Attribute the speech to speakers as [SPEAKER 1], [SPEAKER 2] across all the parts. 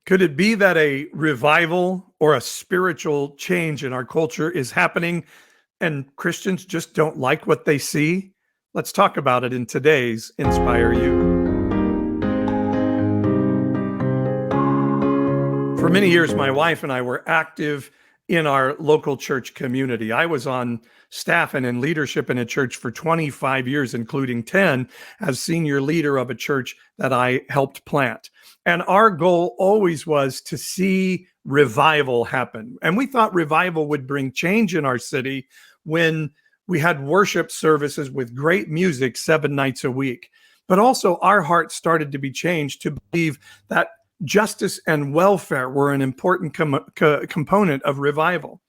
[SPEAKER 1] Could it be that a revival or a spiritual change in our culture is happening and Christians just don't like what they see? Let's talk about it in today's Inspire You. For many years, my wife and I were active in our local church community. I was on staff and in leadership in a church for 25 years, including 10 as senior leader of a church that I helped plant. And our goal always was to see revival happen. And we thought revival would bring change in our city when we had worship services with great music 7 nights a week. But also our hearts started to be changed to believe that justice and welfare were an important component of revival.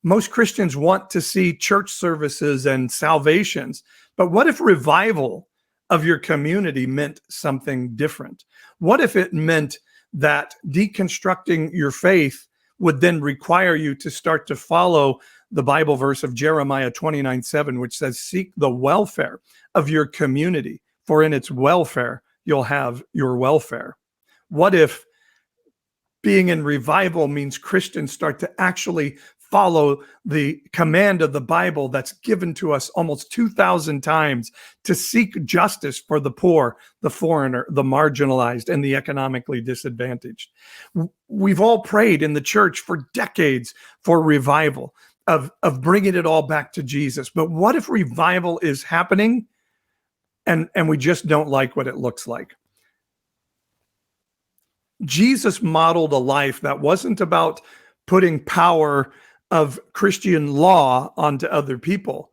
[SPEAKER 1] Most Christians want to see church services and salvations, but what if revival of your community meant something different? What if it meant that deconstructing your faith would then require you to start to follow the Bible verse of Jeremiah 29:7, which says, "Seek the welfare of your community, for in its welfare you'll have your welfare"? What if being in revival means Christians start to actually follow the command of the Bible that's given to us almost 2,000 times to seek justice for the poor, the foreigner, the marginalized, and the economically disadvantaged? We've all prayed in the church for decades for revival, of bringing it all back to Jesus. But what if revival is happening and we just don't like what it looks like? Jesus modeled a life that wasn't about putting power of Christian law onto other people.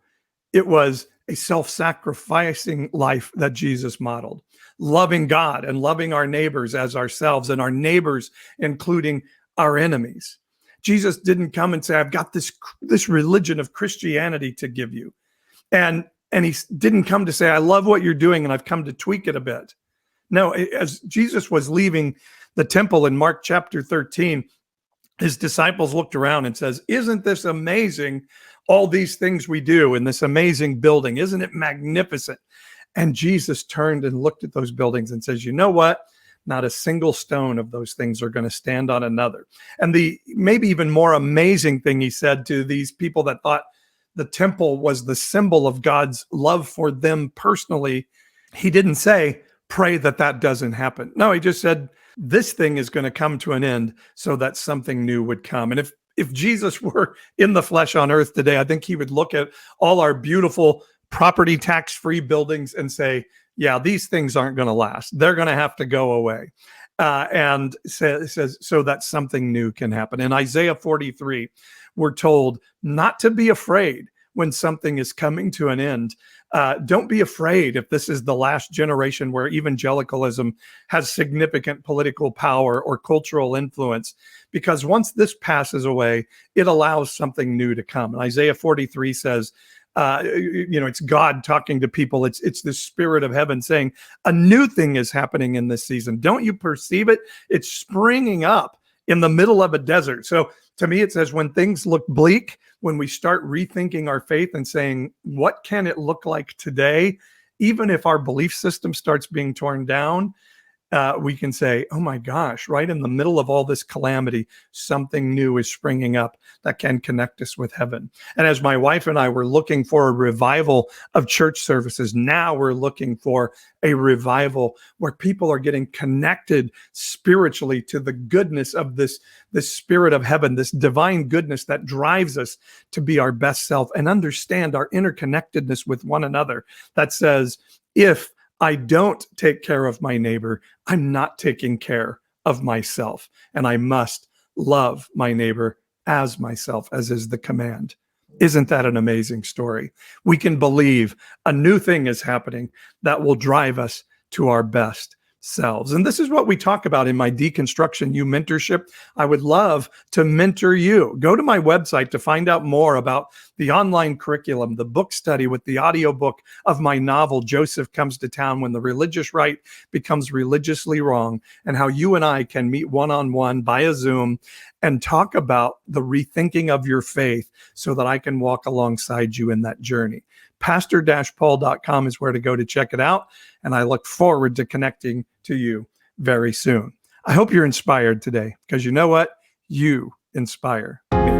[SPEAKER 1] It was a self-sacrificing life that Jesus modeled, loving God and loving our neighbors as ourselves, and our neighbors including our enemies. Jesus didn't come and say, "I've got this religion of Christianity to give you." And he didn't come to say, "I love what you're doing and I've come to tweak it a bit." No, as Jesus was leaving the temple in Mark chapter 13, his disciples looked around and says, "Isn't this amazing, all these things we do in this amazing building? Isn't it magnificent?" And Jesus turned and looked at those buildings and says, "You know what? Not a single stone of those things are going to stand on another." And the maybe even more amazing thing he said to these people that thought the temple was the symbol of God's love for them personally, he didn't say, "Pray that that doesn't happen." No, he just said, this thing is going to come to an end so that something new would come. And if Jesus were in the flesh on earth today, I think he would look at all our beautiful property tax-free buildings and say, yeah, these things aren't going to last. They're going to have to go away. And says so that something new can happen. In Isaiah 43, we're told not to be afraid when something is coming to an end. Don't be afraid if this is the last generation where evangelicalism has significant political power or cultural influence, because once this passes away, it allows something new to come. And Isaiah 43 says, it's God talking to people. It's the Spirit of heaven saying, a new thing is happening in this season. Don't you perceive it? It's springing up in the middle of a desert. So to me, it says when things look bleak, when we start rethinking our faith and saying, what can it look like today? Even if our belief system starts being torn down, we can say, oh my gosh, right in the middle of all this calamity, something new is springing up that can connect us with heaven. And as my wife and I were looking for a revival of church services, now we're looking for a revival where people are getting connected spiritually to the goodness of this Spirit of heaven, this divine goodness that drives us to be our best self and understand our interconnectedness with one another. That says, if I don't take care of my neighbor, I'm not taking care of myself. And I must love my neighbor as myself, as is the command. Isn't that an amazing story? We can believe a new thing is happening that will drive us to our best selves. And this is what we talk about in my Deconstruction You mentorship. I would love to mentor you. Go to my website to find out more about the online curriculum, the book study with the audiobook of my novel, Joseph Comes to Town When the Religious Right Becomes Religiously Wrong, and how you and I can meet one-on-one via Zoom and talk about the rethinking of your faith so that I can walk alongside you in that journey. pastor-paul.com is where to go to check it out. And I look forward to connecting to you very soon. I hope you're inspired today because you know what? You inspire me.